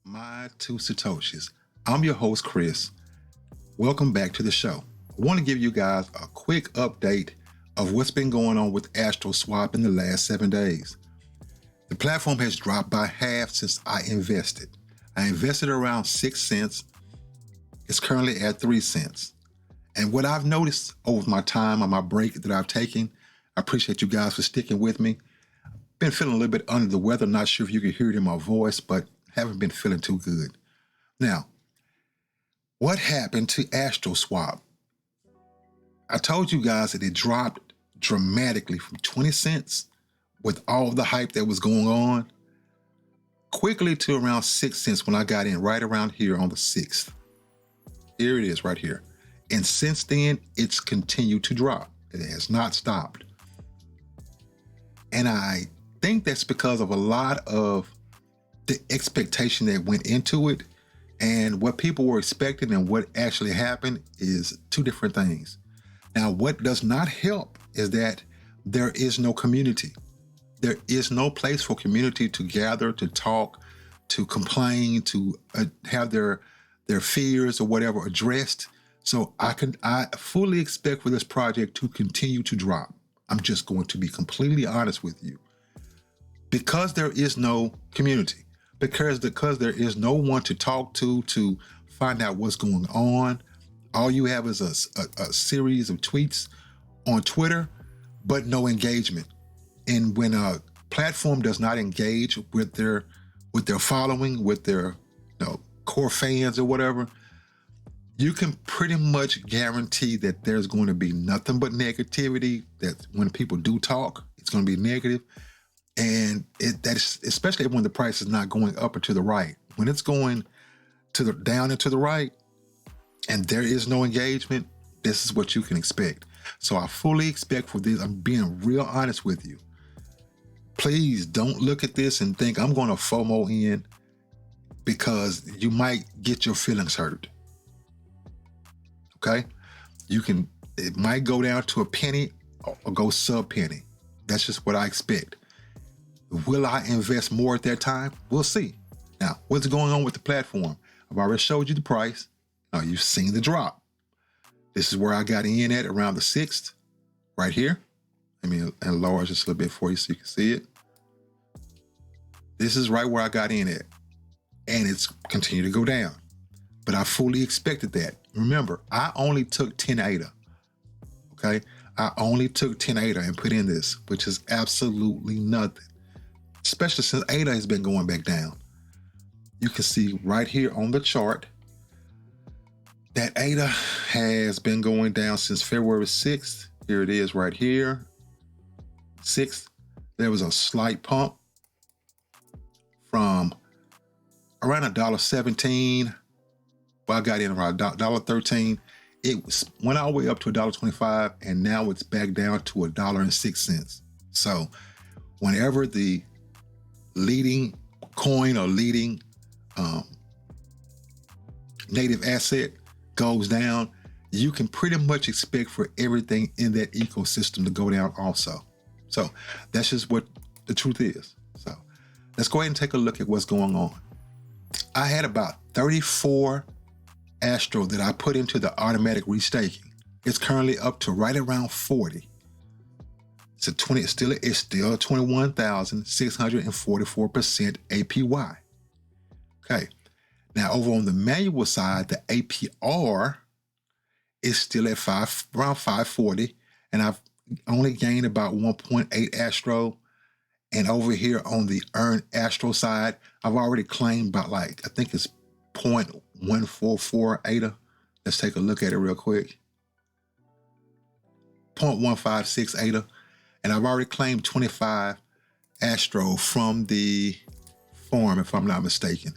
My Two Satoshis. I'm your host, Chris. Welcome back to the show. I want to give you guys a quick update of what's been going on with AstroSwap in the last 7 days. The platform has dropped by half since I invested. I invested around 6 cents. It's currently at 3 cents. And what I've noticed over my time on my break that I've taken, I appreciate you guys for sticking with me. Been feeling a little bit under the weather. Not sure if you can hear it in my voice, but haven't been feeling too good. Now, what happened to AstroSwap? I told you guys that it dropped dramatically from 20 cents with all the hype that was going on, quickly to around 6 cents when I got in right around here on the 6th. Here it is right here. And since then, it's continued to drop. It has not stopped. And I think that's because of a lot of the expectation that went into it, and what people were expecting and what actually happened is two different things. Now, what does not help is that there is no community. There is no place for community to gather, to talk, to complain, to have their fears or whatever addressed. So I fully expect for this project to continue to drop. I'm just going to be completely honest with you. Because there is no community, because there is no one to talk to find out what's going on. All you have is a series of tweets on Twitter, but no engagement. And when a platform does not engage with their following, with their core fans or whatever, you can pretty much guarantee that there's going to be nothing but negativity. That when people do talk, it's going to be negative. And that's especially when the price is not going up or to the right. When it's going down and to the right, and there is no engagement, this is what you can expect. So I fully expect for this. I'm being real honest with you. Please don't look at this and think I'm going to FOMO in, because you might get your feelings hurt. Okay? It might go down to a penny or go sub penny. That's just what I expect. Will I invest more at that time? We'll see. Now, what's going on with the platform? I've already showed you the price. Now, you've seen the drop. This is where I got in at around the 6th, right here. Let me enlarge this a little bit for you so you can see it. This is right where I got in at. And it's continued to go down. But I fully expected that. Remember, I only took 10 ADA. Okay? I only took 10 ADA and put in this, which is absolutely nothing. Especially since ADA has been going back down. You can see right here on the chart that ADA has been going down since February 6th. Here it is right here. 6th, there was a slight pump from around $1.17. Well, I got in around $1.13. It went all the way up to $1.25, and now it's back down to $1.06. So whenever the leading coin or leading native asset goes down, you can pretty much expect for everything in that ecosystem to go down also. So that's just what the truth is. So let's go ahead and take a look at what's going on. I had about 34 Astro that I put into the automatic restaking. It's currently up to right around 40. It's still 21,644% APY. Okay. Now over on the manual side, the APR is still at around 540, and I've only gained about 1.8 Astro. And over here on the earned Astro side, I've already claimed about I think it's 0.144 ADA. Let's take a look at it real quick. 0.156 ADA. And I've already claimed 25 Astro from the farm, if I'm not mistaken.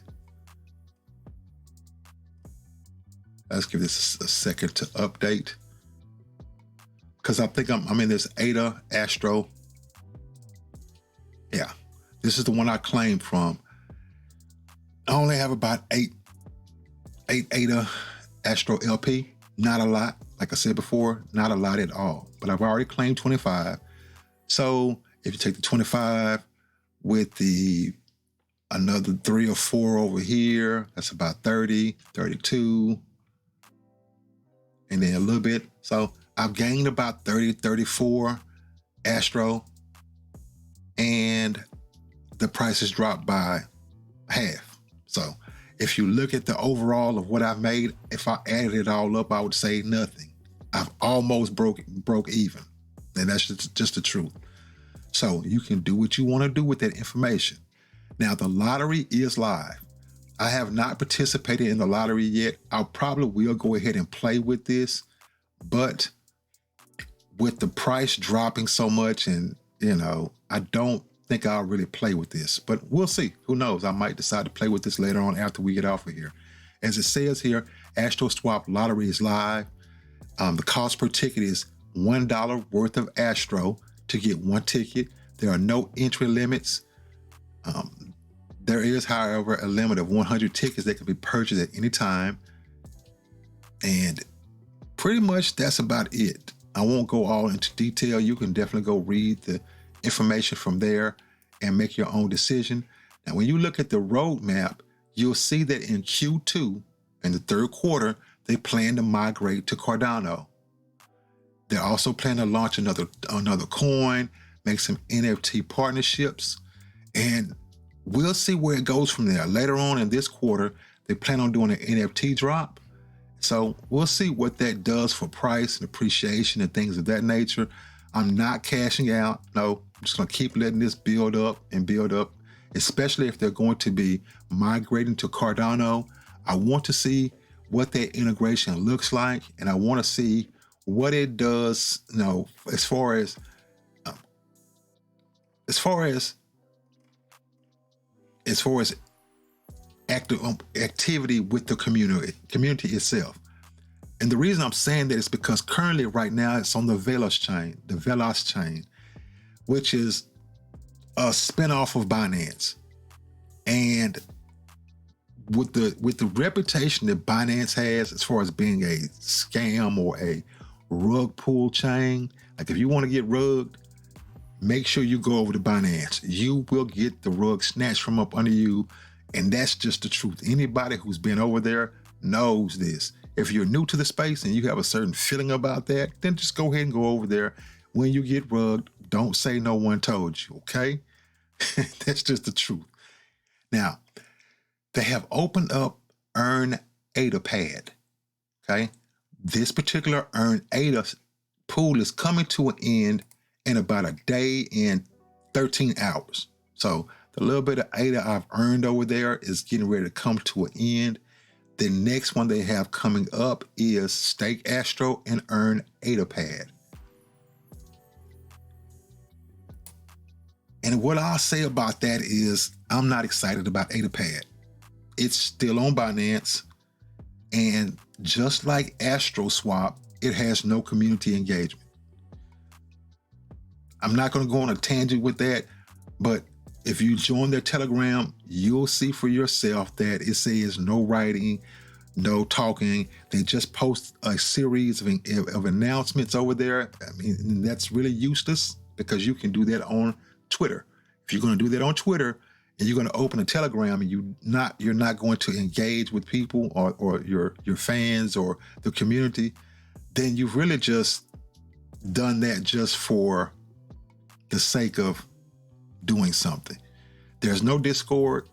Let's give this a second to update, because I think I'm in this ADA Astro. Yeah, this is the one I claimed from. I only have about 8 ADA Astro LP. Not a lot. Like I said before, not a lot at all. But I've already claimed 25. So if you take the 25 with the another 3 or 4 over here. That's about 30, 32, and then a little bit. So I've gained about 30, 34 Astro, and the price has dropped by half. So if you look at the overall of what I've made, if I added it all up, I would say nothing. I've almost broke even, and that's just the truth. So you can do what you want to do with that information. Now, the lottery is live. I have not participated in the lottery yet. I probably will go ahead and play with this, but with the price dropping so much, and I don't think I'll really play with this, but we'll see. Who knows? I might decide to play with this later on after we get off of here. As it says here, AstroSwap Lottery is live. The cost per ticket is $1 worth of Astro to get 1 ticket. There are no entry limits. There is, however, a limit of 100 tickets that can be purchased at any time. And pretty much that's about it. I won't go all into detail. You can definitely go read the information from there and make your own decision. Now, when you look at the roadmap, you'll see that in Q2, in the third quarter, they plan to migrate to Cardano. They're also planning to launch another coin, make some NFT partnerships, and we'll see where it goes from there. Later on in this quarter, they plan on doing an NFT drop. So we'll see what that does for price and appreciation and things of that nature. I'm not cashing out. No, I'm just going to keep letting this build up and build up, especially if they're going to be migrating to Cardano. I want to see what that integration looks like, and I want to see what it does, as far as activity with the community itself. And the reason I'm saying that is because currently right now it's on the Velos chain, which is a spinoff of Binance. And with the reputation that Binance has as far as being a scam or a rug pull chain, like if you want to get rugged, make sure you go over to Binance. You will get the rug snatched from up under you. And that's just the truth. Anybody who's been over there knows this. If you're new to the space and you have a certain feeling about that, then just go ahead and go over there. When you get rugged, don't say no one told you, okay? That's just the truth. Now, they have opened up Earn Adapad, okay? This particular Earn Ada pool is coming to an end in about a day and 13 hours. So the little bit of ADA I've earned over there is getting ready to come to an end. The next one they have coming up is Stake Astro and Earn Adapad. And what I'll say about that is I'm not excited about Adapad. It's still on Binance, and just like AstroSwap, it has no community engagement. I'm not going to go on a tangent with that, but if you join their Telegram, you'll see for yourself that it says no writing, no talking. They just post a series of announcements over there. I mean, that's really useless because you can do that on Twitter. If you're going to do that on Twitter and you're going to open a Telegram and you're not going to engage with people or your fans or the community, then you've really just done that just for the sake of doing something. There's no Discord.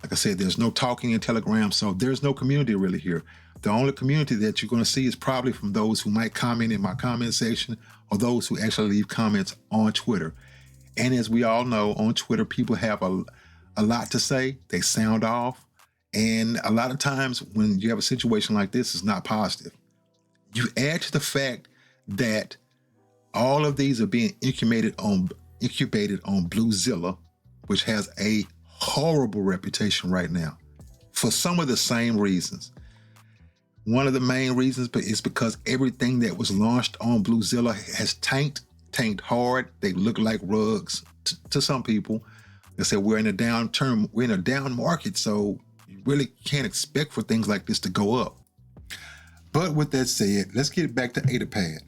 Like I said, there's no talking in Telegram, so there's no community really here. The only community that you're going to see is probably from those who might comment in my comment section or those who actually leave comments on Twitter. And as we all know, on Twitter, people have a lot to say. They sound off. And a lot of times when you have a situation like this, it's not positive. You add to the fact that all of these are being incubated on Bluezilla, which has a horrible reputation right now for some of the same reasons. One of the main reasons is because everything that was launched on Bluezilla has tanked hard. They look like rugs to some people. They say we're in a downturn, we're in a down market, so you really can't expect for things like this to go up. But with that said, let's get back to Adapad.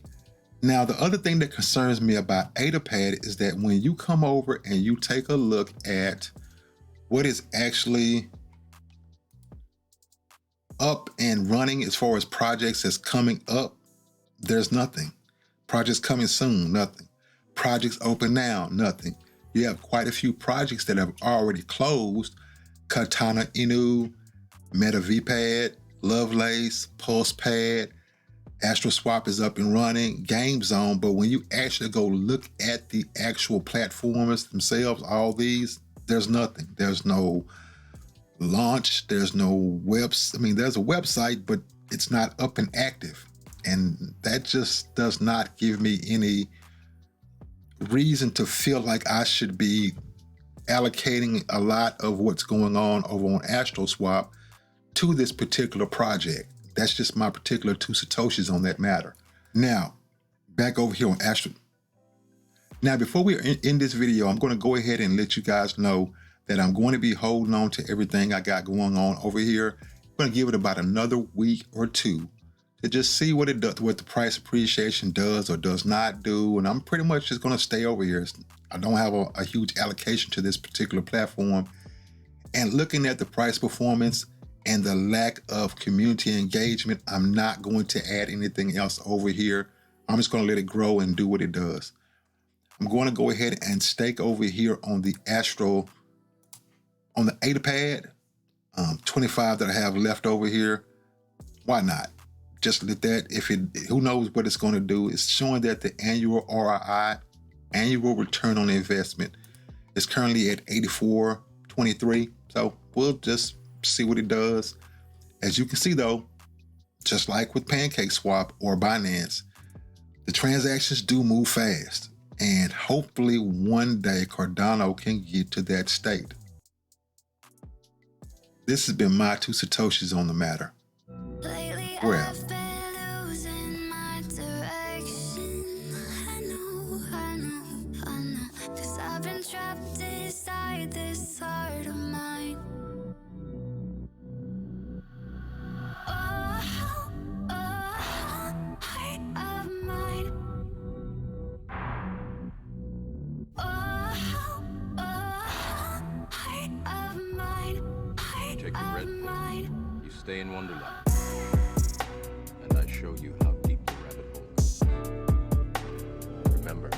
Now, the other thing that concerns me about Adapad is that when you come over and you take a look at what is actually up and running as far as projects that's coming up, there's nothing. Projects coming soon, nothing. Projects open now, nothing. You have quite a few projects that have already closed. Cardano Inu, Meta VPad, Lovelace, PulsePad, AstroSwap is up and running, Game Zone, but when you actually go look at the actual platforms themselves, all these, there's nothing. There's no launch, there's no webs. I mean, there's a website, but it's not up and active. And that just does not give me any reason to feel like I should be allocating a lot of what's going on over on AstroSwap to this particular project. That's just my particular 2 Satoshis on that matter. Now, back over here on Astro. Now, before we end this video, I'm going to go ahead and let you guys know that I'm going to be holding on to everything I got going on over here. I'm going to give it about another week or two to just see what it does, what the price appreciation does or does not do. And I'm pretty much just going to stay over here. I don't have a huge allocation to this particular platform. And looking at the price performance and the lack of community engagement, I'm not going to add anything else over here. I'm just going to let it grow and do what it does. I'm going to go ahead and stake over here on the on the Adapad, 25 that I have left over here. Why not? Just let that, who knows what it's going to do. It's showing that the annual ROI, annual return on investment, is currently at 84.23. So we'll just see what it does. As you can see though, just like with PancakeSwap or Binance, the transactions do move fast. And hopefully one day Cardano can get to that state. This has been my 2 Satoshis on the matter. Well, trapped inside this heart of mine. Oh, heart of mine. Heart of mine. Take the red pill. You stay in Wonderland, and I show you how deep the rabbit hole goes. Remember,